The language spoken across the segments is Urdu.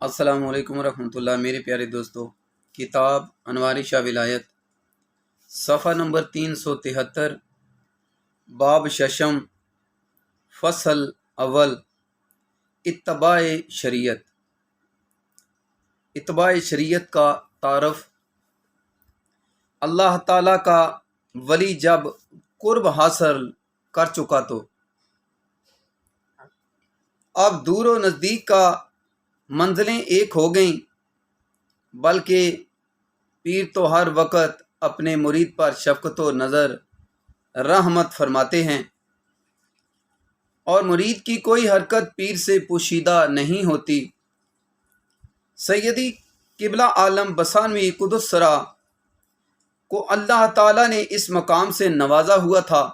السلام علیکم ورحمۃ اللہ۔ میرے پیارے دوستو، کتاب انوار شاہ ولایت، صفحہ نمبر 373، باب ششم، فصل اول، اتباع شریعت۔ اتباع شریعت کا تعارف۔ اللہ تعالیٰ کا ولی جب قرب حاصل کر چکا تو اب دور و نزدیک کا منزلیں ایک ہو گئیں، بلکہ پیر تو ہر وقت اپنے مرید پر شفقت و نظر رحمت فرماتے ہیں، اور مرید کی کوئی حرکت پیر سے پوشیدہ نہیں ہوتی۔ سیدی قبلہ عالم بسانوی قدس سرا کو اللہ تعالیٰ نے اس مقام سے نوازا ہوا تھا۔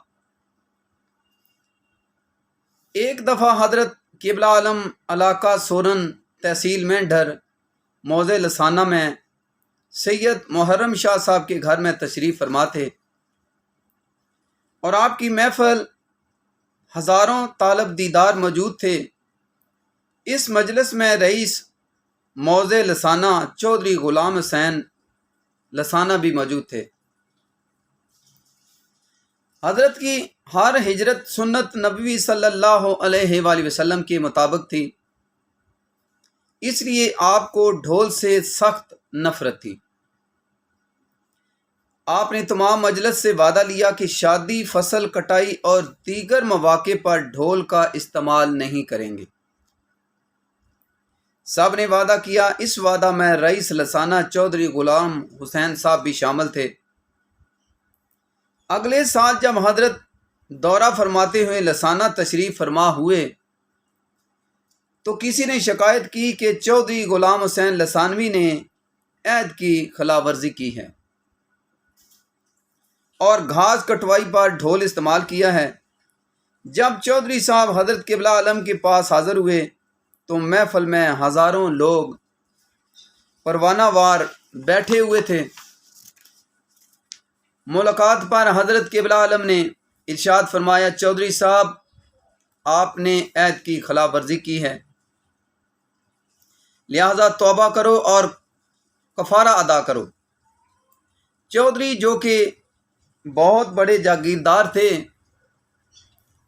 ایک دفعہ حضرت قبلہ عالم علاقہ سورن تحصیل مینڈھر موضع لسانہ میں سید محرم شاہ صاحب کے گھر میں تشریف فرما تھے، اور آپ کی محفل ہزاروں طالب دیدار موجود تھے۔ اس مجلس میں رئیس موضع لسانہ چودھری غلام حسین لسانہ بھی موجود تھے۔ حضرت کی ہر ہجرت سنت نبوی صلی اللہ علیہ وآلہ وسلم کے مطابق تھی، اس لیے آپ کو ڈھول سے سخت نفرت تھی۔ آپ نے تمام مجلس سے وعدہ لیا کہ شادی، فصل کٹائی اور دیگر مواقع پر ڈھول کا استعمال نہیں کریں گے۔ سب نے وعدہ کیا۔ اس وعدہ میں رئیس لسانہ چودھری غلام حسین صاحب بھی شامل تھے۔ اگلے سال جب حضرت دورہ فرماتے ہوئے لسانہ تشریف فرما ہوئے تو کسی نے شکایت کی کہ چودھری غلام حسین لسانوی نے عہد کی خلاف ورزی کی ہے اور گھاس کٹوائی پر ڈھول استعمال کیا ہے۔ جب چودھری صاحب حضرت قبلہ عالم کے پاس حاضر ہوئے تو محفل میں ہزاروں لوگ پروانہ وار بیٹھے ہوئے تھے۔ ملاقات پر حضرت قبلہ عالم نے ارشاد فرمایا، چودھری صاحب، آپ نے عہد کی خلاف ورزی کی ہے، لہذا توبہ کرو اور کفارہ ادا کرو۔ چودھری جو کہ بہت بڑے جاگیردار تھے،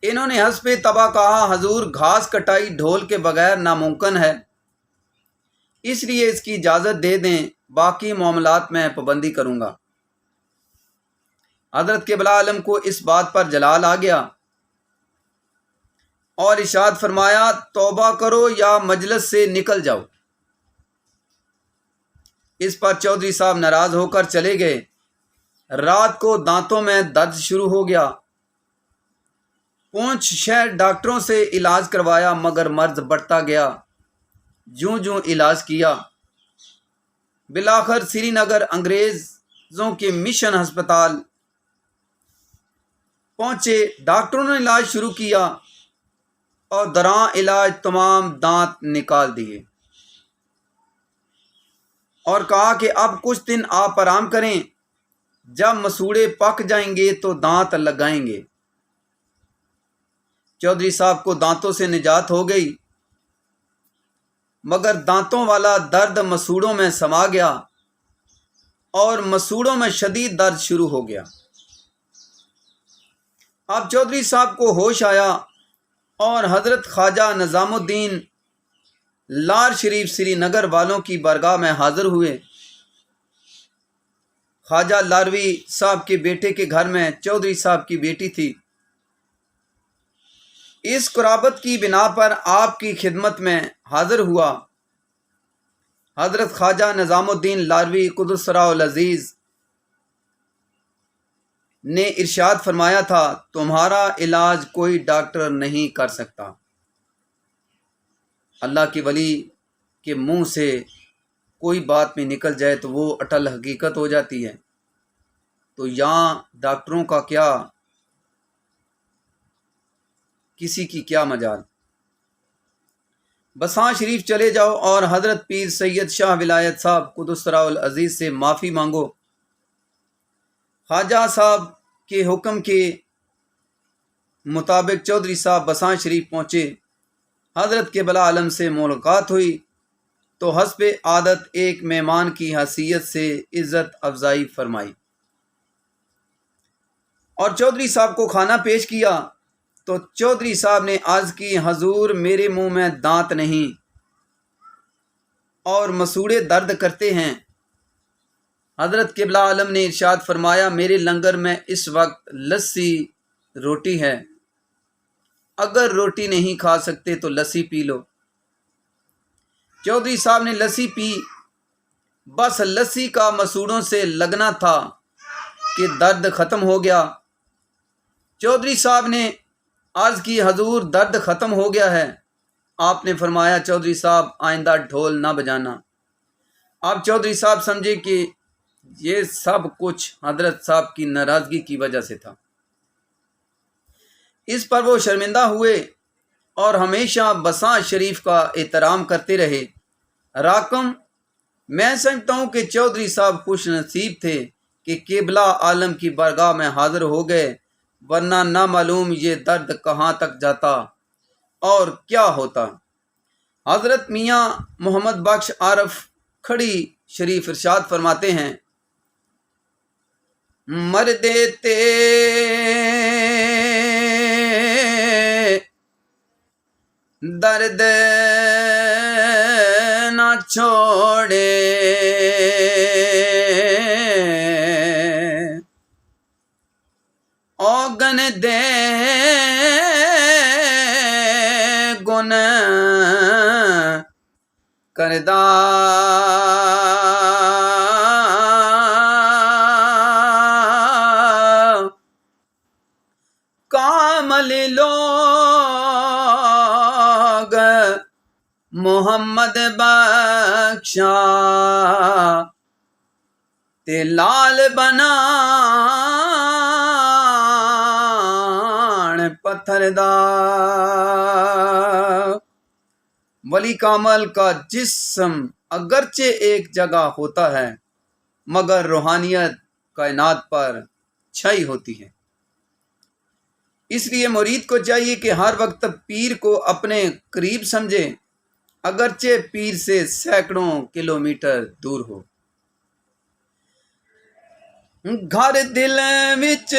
انہوں نے حسب طبع کہا، حضور، گھاس کٹائی ڈھول کے بغیر ناممکن ہے، اس لیے اس کی اجازت دے دیں، باقی معاملات میں پابندی کروں گا۔ حضرت قبلہ عالم کو اس بات پر جلال آ گیا اور ارشاد فرمایا، توبہ کرو یا مجلس سے نکل جاؤ۔ اس پر چودھری صاحب ناراض ہو کر چلے گئے۔ رات کو دانتوں میں درد شروع ہو گیا۔ پونچھ شہر ڈاکٹروں سے علاج کروایا مگر مرض بڑھتا گیا۔ جوں جوں علاج کیا، بالآخر سری نگر انگریزوں کے مشن ہسپتال پہنچے۔ ڈاکٹروں نے علاج شروع کیا اور دوران علاج تمام دانت نکال دیے اور کہا کہ اب کچھ دن آپ آرام کریں، جب مسوڑے پک جائیں گے تو دانت لگائیں گے۔ چودھری صاحب کو دانتوں سے نجات ہو گئی، مگر دانتوں والا درد مسوڑوں میں سما گیا اور مسوڑوں میں شدید درد شروع ہو گیا۔ اب چودھری صاحب کو ہوش آیا اور حضرت خواجہ نظام الدین لار شریف سری نگر والوں کی بارگاہ میں حاضر ہوئے۔ خواجہ لاروی صاحب کے بیٹے کے گھر میں چودھری صاحب کی بیٹی تھی۔ اس قرابت کی بنا پر آپ کی خدمت میں حاضر ہوا۔ حضرت خواجہ نظام الدین لاروی قدس سرہ العزیز نے ارشاد فرمایا تھا، تمہارا علاج کوئی ڈاکٹر نہیں کر سکتا۔ اللہ کے ولی کے منہ سے کوئی بات میں نکل جائے تو وہ اٹل حقیقت ہو جاتی ہے، تو یہاں ڈاکٹروں کا کیا، کسی کی کیا مجال۔ بساں شریف چلے جاؤ اور حضرت پیر سید شاہ ولایت صاحب قدس سرہ العزیز سے معافی مانگو۔ خواجہ صاحب کے حکم کے مطابق چودھری صاحب بساں شریف پہنچے۔ حضرت قبلہ عالم سے ملاقات ہوئی تو حسب عادت ایک مہمان کی حیثیت سے عزت افزائی فرمائی اور چودھری صاحب کو کھانا پیش کیا تو چودھری صاحب نے عرض کی حضور میرے منہ میں دانت نہیں اور مسوڑے درد کرتے ہیں۔ حضرت قبلہ عالم نے ارشاد فرمایا میرے لنگر میں اس وقت لسی روٹی ہے، اگر روٹی نہیں کھا سکتے تو لسی پی لو۔ چودھری صاحب نے لسی پی، بس لسی کا مسوڑوں سے لگنا تھا کہ درد ختم ہو گیا۔ چودھری صاحب نے عرض کی حضور درد ختم ہو گیا ہے۔ آپ نے فرمایا چودھری صاحب آئندہ ڈھول نہ بجانا۔ آپ چودھری صاحب سمجھے کہ یہ سب کچھ حضرت صاحب کی ناراضگی کی وجہ سے تھا۔ اس پر وہ شرمندہ ہوئے اور ہمیشہ بساں شریف کا احترام کرتے رہے۔ راکم، میں سمجھتا ہوں کہ چودھری صاحب خوش نصیب تھے کہ قبلہ عالم کی بارگاہ میں حاضر ہو گئے، ورنہ نہ معلوم یہ درد کہاں تک جاتا اور کیا ہوتا۔ حضرت میاں محمد بخش عارف کھڑی شریف ارشاد فرماتے ہیں مردے تے درد نہ چھوڑے اوگن دے گن کردہ کامل لوگ محمد بخشا تے لال بنان پتھر دا۔ ولی کامل کا جسم اگرچہ ایک جگہ ہوتا ہے مگر روحانیت کائنات پر چھائی ہوتی ہے۔ اس لیے مرید کو چاہیے کہ ہر وقت پیر کو اپنے قریب سمجھے، اگرچہ پیر سے سینکڑوں کلومیٹر دور ہو۔ گھر دل وچ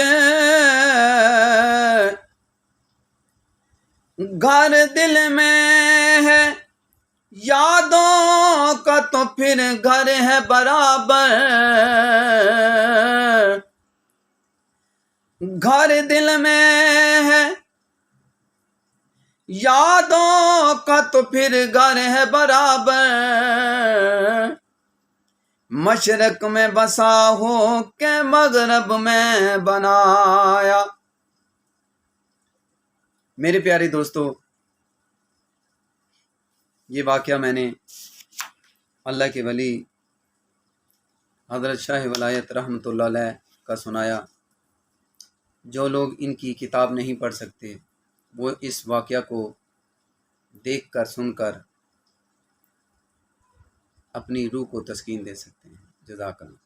گھر دل میں ہے یادوں کا تو پھر گھر ہے برابر۔ گھر دل میں ہے یادوں کا تو پھر گھر ہے برابر۔ مشرق میں بسا ہو کہ مغرب میں بنایا۔ میرے پیارے دوستو، یہ واقعہ میں نے اللہ کے ولی حضرت شاہ ولایت رحمۃ اللہ علیہ کا سنایا۔ جو لوگ ان کی کتاب نہیں پڑھ سکتے وہ اس واقعہ کو دیکھ کر سن کر اپنی روح کو تسکین دے سکتے ہیں۔ جزاک اللہ۔